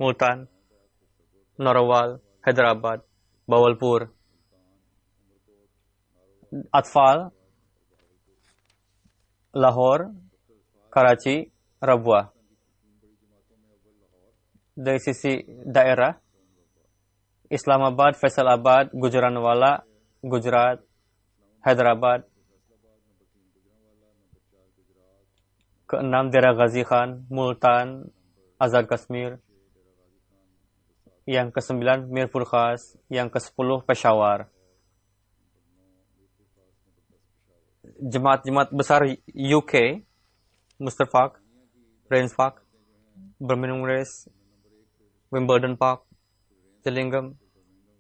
Multan, Narwal, Hyderabad, Bawalpur, Atfal, Lahore, Karachi, Rabwah. Dari sisi daerah, Islamabad, Faisalabad, Gujranwala, Gujarat, Hyderabad. Ke-6 Dera Ghazi Khan, Multan, Azad Kashmir. Yang ke-9 Mirpur Khas, yang ke-10 Peshawar. Jemaat-jemaat besar UK, Mustafaq, Rains Park, Birmingham Race, Wimbledon Park, Gillingham,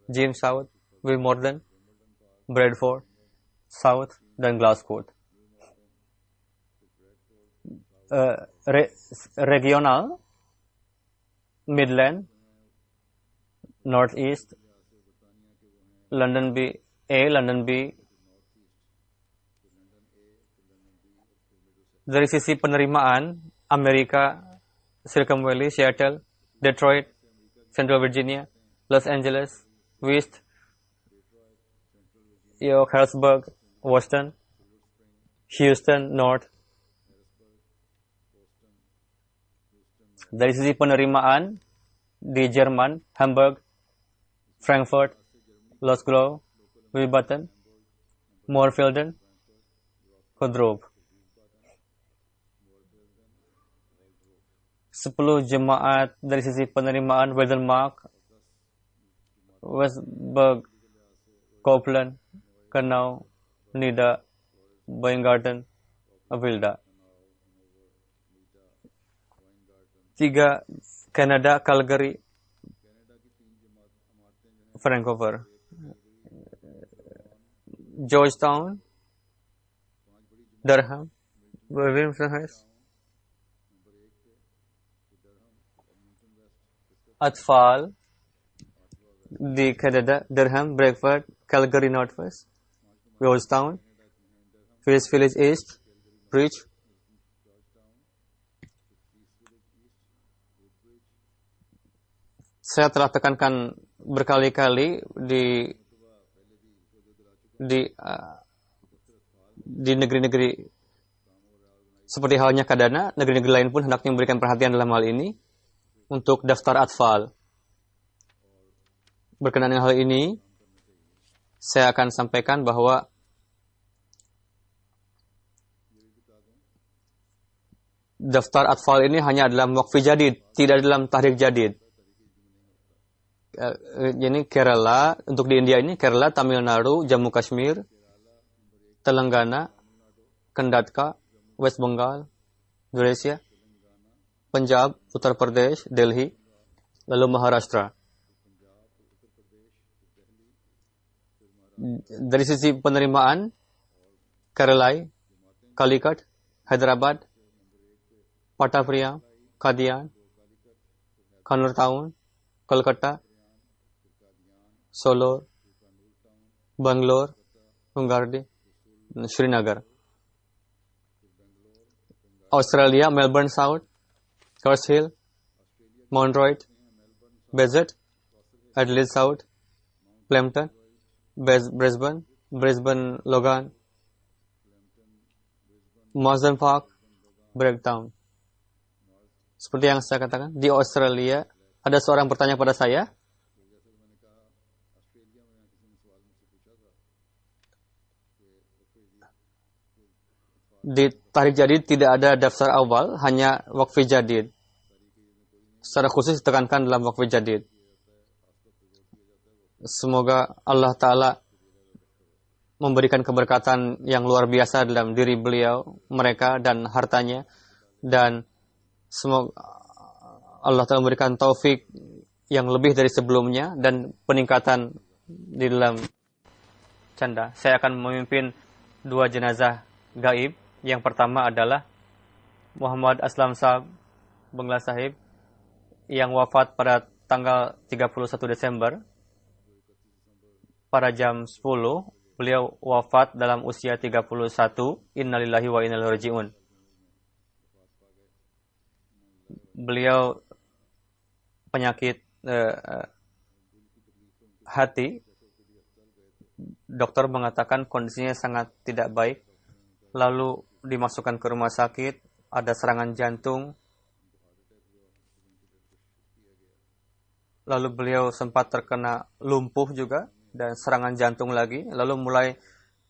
James South, Wimbledon, Bradford, South, dan Glasgow. regional, Midland, Northeast, London B A, London B. Dari sisi penerimaan, Amerika, Silicon Valley, Seattle, Detroit, Central Virginia, Los Angeles, West, York, Harrisburg, Washington, Houston, North. Dari sisi penerimaan, di Jerman, Hamburg, Frankfurt, Losglow, Wiesbaden, Moorfelden, Kodrov. 10 jemaat dari sisi penerimaan, Wedelmark, Westburg, Copeland, Kannau, Nida, Weingarten, Wilda. 3 Canada, Calgary, Vancouver, Georgetown, Durham, Wilmington, Atfal di Canada, Durham, Bradford, Calgary Northwest, Georgetown, West Village East, Bridge, saya telah tekankan berkali-kali di negeri-negeri seperti halnya Kadana, negeri-negeri lain pun hendaknya memberikan perhatian dalam hal ini untuk daftar atfal. Berkenaan dengan hal ini, saya akan sampaikan bahwa daftar atfal ini hanya dalam waqfi jadid, tidak dalam tahrik jadid. Jadi Kerala, untuk di India ini Kerala, Tamil Nadu, Jammu Kashmir, Telangana, Karnataka, West Bengal, Indonesia, Punjab, Uttar Pradesh, Delhi, lalu Maharashtra. Dari sisi penerimaan, Kerala, Calicut, Hyderabad, Patapriya, Kadian, Kannur Town, Kolkata, Solo, Bangalore, Hungardi, Srinagar. Australia, Melbourne South, Coast Hill, Mount Royal, Bezet, Adelaide South, Plemton, Brisbane, Logan, Marsden Park, Breakdown. Seperti yang saya katakan, di Australia ada seorang bertanya pada saya, di tahrik jadid tidak ada daftar awal, hanya waqfi jadid. Secara khusus ditekankan dalam waqfi jadid. Semoga Allah Ta'ala memberikan keberkatan yang luar biasa dalam diri beliau, mereka, dan hartanya. Dan semoga Allah Ta'ala memberikan taufik yang lebih dari sebelumnya dan peningkatan di dalam canda. Saya akan memimpin 2 jenazah gaib. Yang pertama adalah Muhammad Aslam Sahab Bangla Sahib yang wafat pada tanggal 31 Desember pada jam 10. Beliau wafat dalam usia 31. Innalillahi wa inna ilaihi raji'un. Beliau penyakit hati. Dokter mengatakan kondisinya sangat tidak baik. Lalu dimasukkan ke rumah sakit, ada serangan jantung. Lalu beliau sempat terkena lumpuh juga dan serangan jantung lagi. Lalu mulai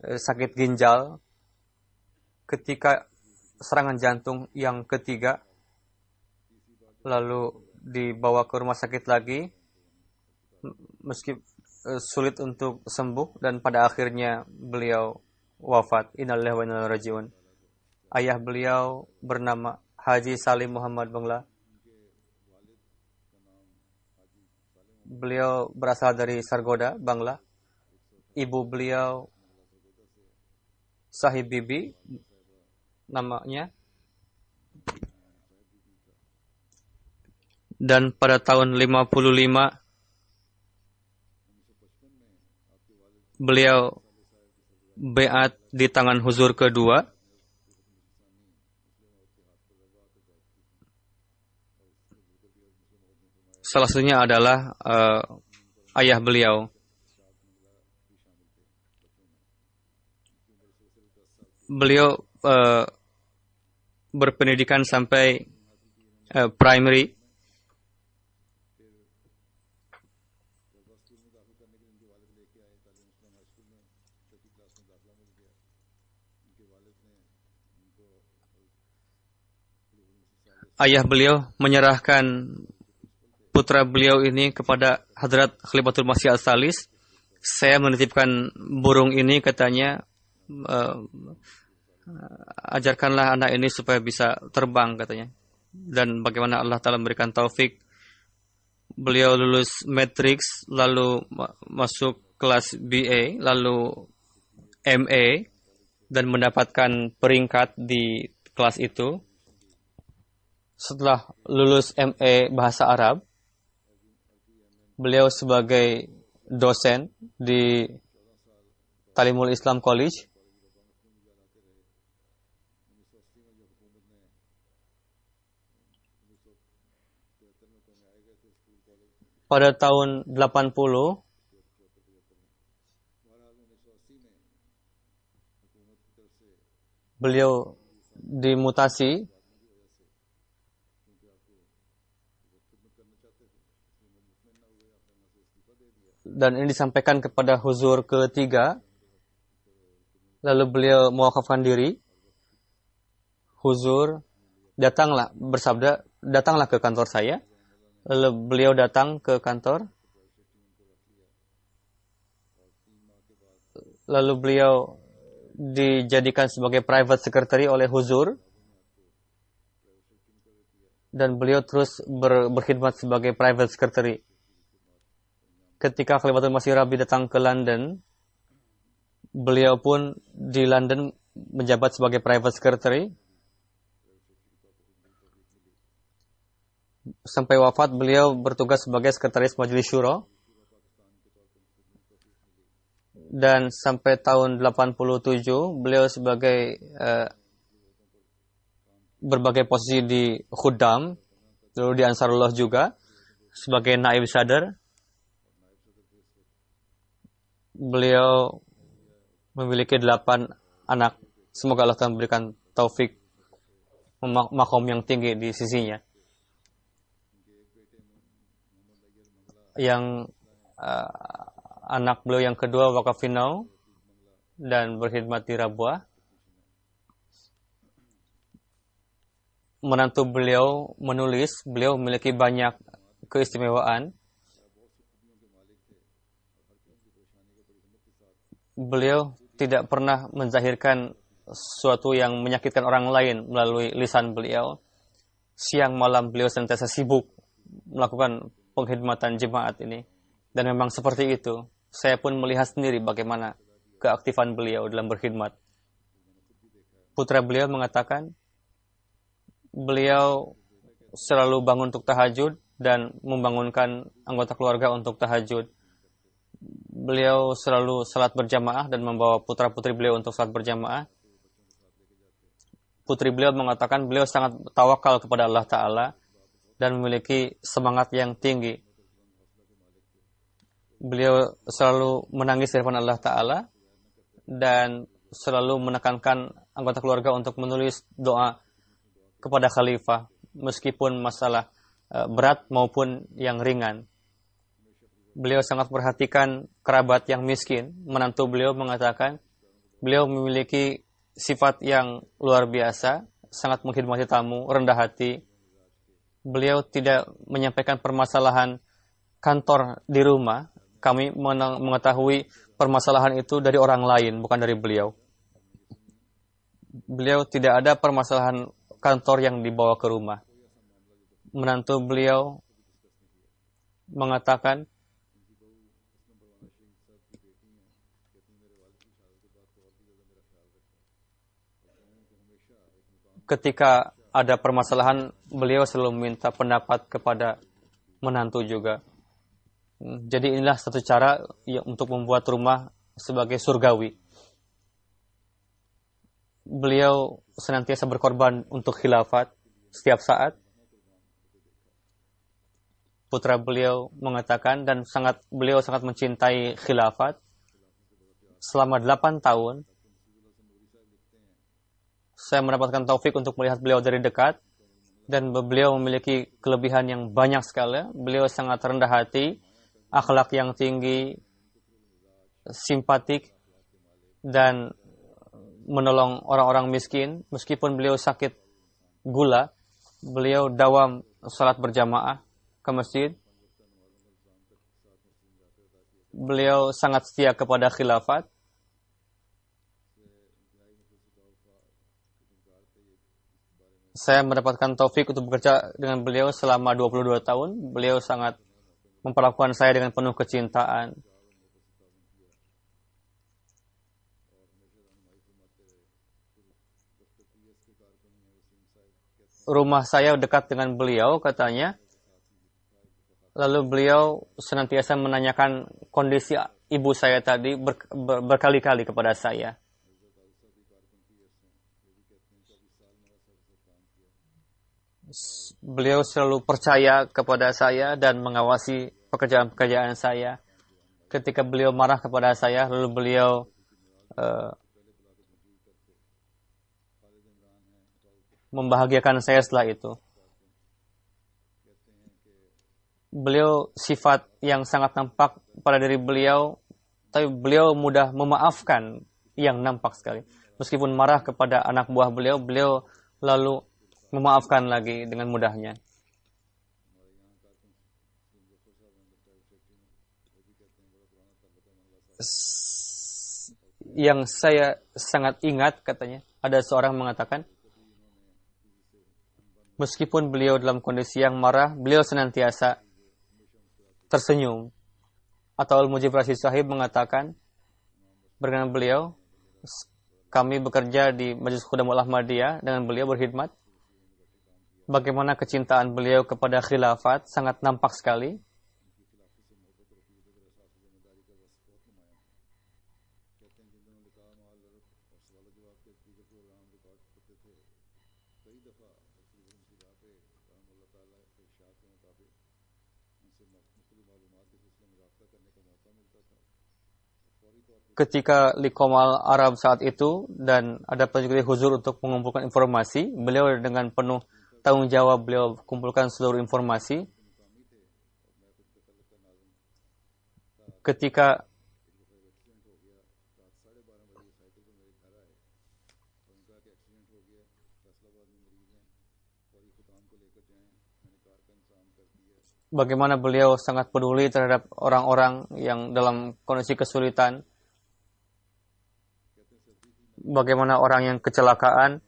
sakit ginjal. Ketika serangan jantung yang ketiga, lalu dibawa ke rumah sakit lagi, meski sulit untuk sembuh, dan pada akhirnya beliau wafat. Innalillahi wa inna ilaihi raji'un. Ayah beliau bernama Haji Salim Muhammad Bangla. Beliau berasal dari Sargoda, Bangla. Ibu beliau Sahib Bibi, namanya Dan pada tahun 55 beliau beat di tangan huzur kedua. Salah satunya adalah ayah beliau. Beliau berpendidikan sampai primary. Ayah beliau menyerahkan putra beliau ini kepada Hadrat Khalifatul Masih Al-Tsalis. Saya menitipkan burung ini, katanya, ajarkanlah anak ini supaya bisa terbang, katanya. Dan bagaimana Allah Ta'ala memberikan taufik. Beliau lulus matriks, lalu masuk kelas BA, lalu MA, dan mendapatkan peringkat di kelas itu. Setelah lulus MA Bahasa Arab, beliau sebagai dosen di Talimul Islam College. Pada tahun 80, beliau dimutasi dan ini disampaikan kepada huzur ketiga. Lalu beliau mewakafkan diri. Huzur bersabda, datanglah ke kantor saya. Lalu beliau datang ke kantor. Lalu beliau dijadikan sebagai private secretary oleh huzur. Dan beliau terus berkhidmat sebagai private secretary. Ketika Khalifatul Masih Rabi datang ke London, beliau pun di London menjabat sebagai private secretary. Sampai wafat, beliau bertugas sebagai sekretaris Majelis Syuro. Dan sampai tahun 87, beliau sebagai berbagai posisi di Khuddam, lalu di Ansarullah juga, sebagai Naib Sadr. Beliau memiliki 8 anak. Semoga Allah Ta'ala memberikan taufik makom yang tinggi di sisinya. Yang anak beliau yang kedua wakaf finau dan berkhidmat di Rabuah. Menantu beliau menulis, beliau memiliki banyak keistimewaan. Beliau tidak pernah menzahirkan sesuatu yang menyakitkan orang lain melalui lisan beliau. Siang malam beliau senantiasa sibuk melakukan pengkhidmatan jemaat ini. Dan memang seperti itu. Saya pun melihat sendiri bagaimana keaktifan beliau dalam berkhidmat. Putra beliau mengatakan, beliau selalu bangun untuk tahajud dan membangunkan anggota keluarga untuk tahajud. Beliau selalu salat berjamaah dan membawa putra-putri beliau untuk salat berjamaah. Putri beliau mengatakan beliau sangat tawakal kepada Allah Ta'ala dan memiliki semangat yang tinggi. Beliau selalu menangis di hadapan Allah Ta'ala dan selalu menekankan anggota keluarga untuk menulis doa kepada khalifah meskipun masalah berat maupun yang ringan. Beliau sangat perhatikan kerabat yang miskin. Menantu beliau mengatakan beliau memiliki sifat yang luar biasa, sangat menghormati tamu, rendah hati. Beliau tidak menyampaikan permasalahan kantor di rumah. Kami mengetahui permasalahan itu dari orang lain, bukan dari beliau. Beliau tidak ada permasalahan kantor yang dibawa ke rumah. Menantu beliau mengatakan, ketika ada permasalahan, beliau selalu minta pendapat kepada menantu juga. Jadi inilah satu cara untuk membuat rumah sebagai surgawi. Beliau senantiasa berkorban untuk khilafat setiap saat. Putra beliau mengatakan dan beliau sangat mencintai khilafat. Selama 8 tahun saya mendapatkan taufik untuk melihat beliau dari dekat, dan beliau memiliki kelebihan yang banyak sekali. Beliau sangat rendah hati, akhlak yang tinggi, simpatik, dan menolong orang-orang miskin. Meskipun beliau sakit gula, beliau dawam salat berjamaah ke masjid. Beliau sangat setia kepada khilafat. Saya mendapatkan taufik untuk bekerja dengan beliau selama 22 tahun. Beliau sangat memperlakukan saya dengan penuh kecintaan. Rumah saya dekat dengan beliau, katanya. Lalu beliau senantiasa menanyakan kondisi ibu saya tadi berkali-kali kepada saya. Beliau selalu percaya kepada saya dan mengawasi pekerjaan-pekerjaan saya. Ketika beliau marah kepada saya, lalu beliau membahagiakan saya setelah itu. Beliau sifat yang sangat nampak pada diri beliau, tapi beliau mudah memaafkan yang nampak sekali. Meskipun marah kepada anak buah beliau, beliau lalu memaafkan lagi dengan mudahnya. Yang saya sangat ingat, katanya, ada seorang mengatakan, meskipun beliau dalam kondisi yang marah, beliau senantiasa tersenyum. Atau Al-Mujib Rashid Sahib mengatakan, berkenaan beliau, kami bekerja di Majlis Khudamul Ahmadiyah, dengan beliau berkhidmat. Bagaimana kecintaan beliau kepada khilafat sangat nampak sekali. Ketika Liqomal Arab saat itu dan ada penjual huzur untuk mengumpulkan informasi, beliau dengan penuh tanggung jawab beliau kumpulkan seluruh informasi. Ketika bagaimana beliau sangat peduli terhadap orang-orang yang dalam kondisi kesulitan. Bagaimana orang yang kecelakaan,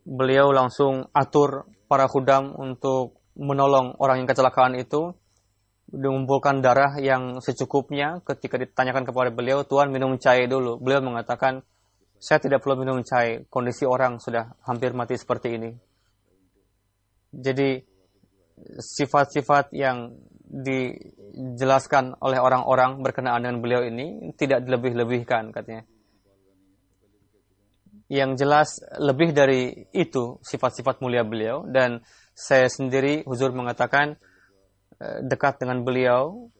beliau langsung atur para khudam untuk menolong orang yang kecelakaan itu, mengumpulkan darah yang secukupnya. Ketika ditanyakan kepada beliau, Tuan minum cai dulu. Beliau mengatakan, saya tidak perlu minum cai, kondisi orang sudah hampir mati seperti ini. Jadi sifat-sifat yang dijelaskan oleh orang-orang berkenaan dengan beliau ini tidak dilebih-lebihkan, katanya. Yang jelas lebih dari itu sifat-sifat mulia beliau, dan saya sendiri huzur mengatakan dekat dengan beliau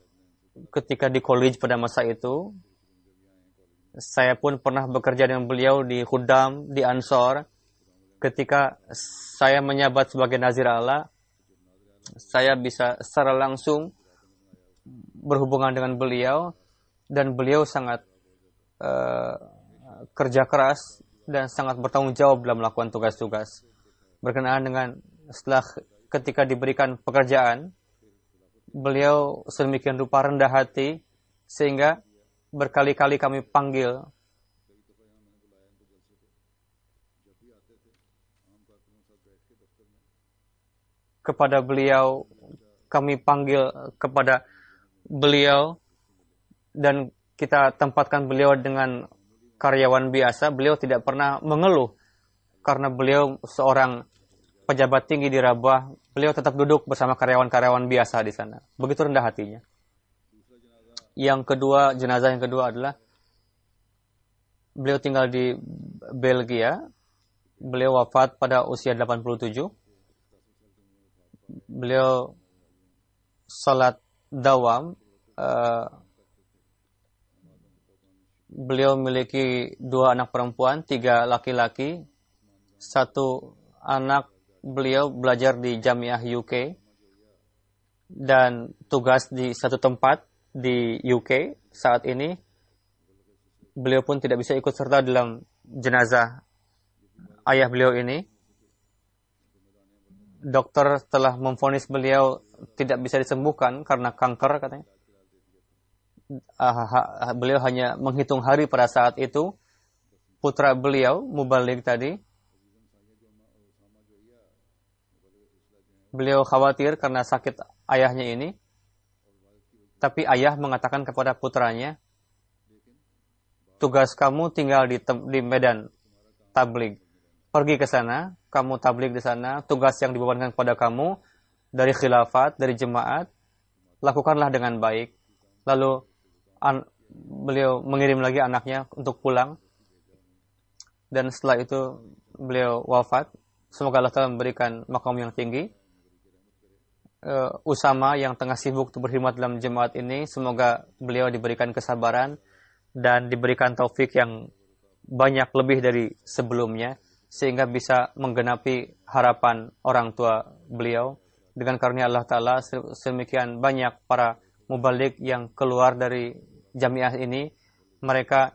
ketika di college pada masa itu. Saya pun pernah bekerja dengan beliau di Khuddam, di Ansor. Ketika saya menyabat sebagai Nazir Allah, saya bisa secara langsung berhubungan dengan beliau, dan beliau sangat kerja keras dan sangat bertanggung jawab dalam melakukan tugas-tugas. Berkenaan dengan setelah ketika diberikan pekerjaan, beliau sedemikian rupa rendah hati sehingga berkali-kali kami panggil kepada beliau, kami panggil kepada beliau, dan kita tempatkan beliau dengan karyawan biasa. Beliau tidak pernah mengeluh karena beliau seorang pejabat tinggi di Rabah, beliau tetap duduk bersama karyawan-karyawan biasa di sana. Begitu rendah hatinya. Jenazah yang kedua adalah beliau tinggal di Belgia. Beliau wafat pada usia 87. Beliau salat dawam. Beliau memiliki 2 anak perempuan, 3 laki-laki. 1 anak beliau belajar di Jamiah UK dan tugas di satu tempat di UK saat ini. Beliau pun tidak bisa ikut serta dalam jenazah ayah beliau ini. Dokter telah memvonis beliau tidak bisa disembuhkan karena kanker katanya. Beliau hanya menghitung hari pada saat itu. Putra beliau, Mubalik tadi, beliau khawatir karena sakit ayahnya ini. Tapi ayah mengatakan kepada putranya, tugas kamu tinggal di medan tabligh. Pergi ke sana, kamu tabligh di sana. Tugas yang dibebankan kepada kamu dari khilafat, dari jemaat, lakukanlah dengan baik. Lalu beliau mengirim lagi anaknya untuk pulang. Dan setelah itu beliau wafat. Semoga Allah Ta'ala memberikan maqam yang tinggi. Usama yang tengah sibuk berkhidmat dalam jemaat ini, semoga beliau diberikan kesabaran dan diberikan taufik yang banyak lebih dari sebelumnya, sehingga bisa menggenapi harapan orang tua beliau. Dengan karunia Allah Ta'ala, semikian banyak para mubalik yang keluar dari jamiah ini. Mereka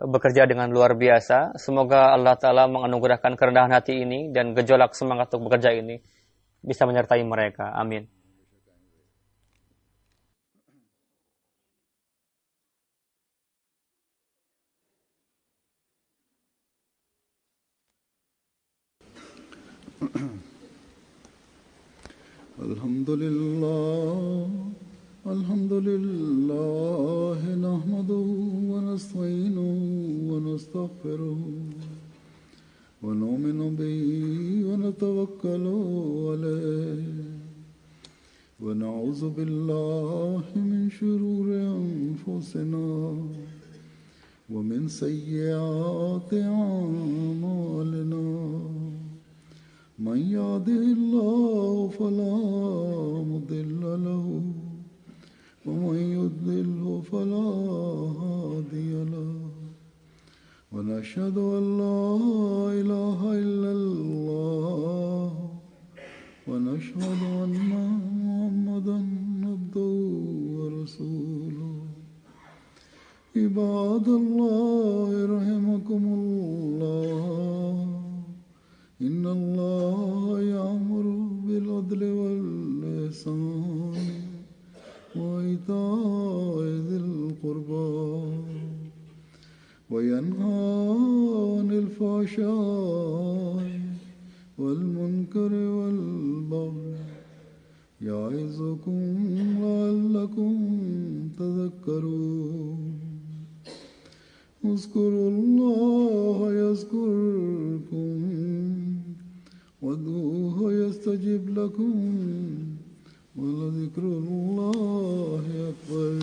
bekerja dengan luar biasa. Semoga Allah Ta'ala menganugerahkan kerendahan hati ini dan gejolak semangat untuk bekerja ini bisa menyertai mereka. Amin. Alhamdulillah nahmaduhu wa nasta'inuhu wa nastaghfiruhu wa nu'minu bihi wa natawakkalu alayhi wa na'udzu billahi min shururi anfusina wa min sayyiati a'malina. من يهده الله فلا مضل له ومن يضلله فلا هادي له ونشهد أن لا إله إلا الله ونشهد أن محمدا عبده ورسوله. عباد الله رحمكم الله إن الله يأمر بالعدل والإحسان وإيتاء ذي القربى وينهى عن الفحشاء والمنكر والبغي يعظكم لعلكم تذكرون. اذكروا الله يذكركم وادعوه يستجب لكم ولذكر الله أكبر.